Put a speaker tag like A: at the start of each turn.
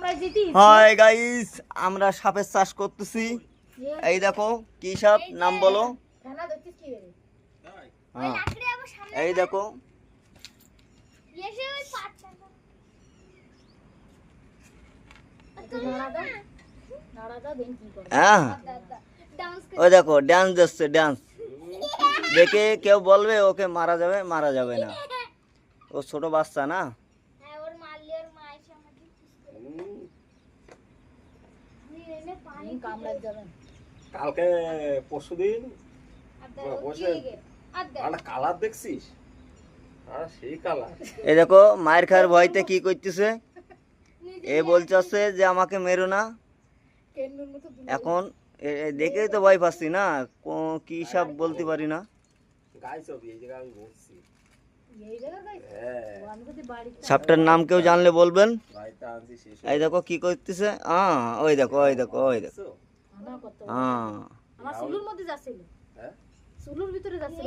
A: Hi guys, আমরা সাপের চাষ করতেছি। এই দেখো কি সাপ, নাম বলো। হ্যাঁ, এই দেখো হ্যাঁ, ওই দেখো ডান্স দিচ্ছে, ডান্স দেখে কেউ বলবে ওকে মারা যাবে, মারা যাবে না, ও ছোট বাচ্চা না।
B: কালকে পরশুদিন বসে কালার দেখছিস, আর সেই কালার।
A: এই দেখো মায়ের খাওয়ার ভয়তে কি করতেছে, এ বলছে যে আমাকে মেরো না। এখন দেখেই তো ভয় পাচ্ছি না, কি সব বলতে পারি না। সাপটার নাম কেউ জানলে বলবেন। এই দেখো কি করতেছে, ওই দেখো ওই দেখো ওই দেখো,
C: আমার সুলুর মধ্যে যাচ্ছিল, সুলুর ভিতরে যাচ্ছিল।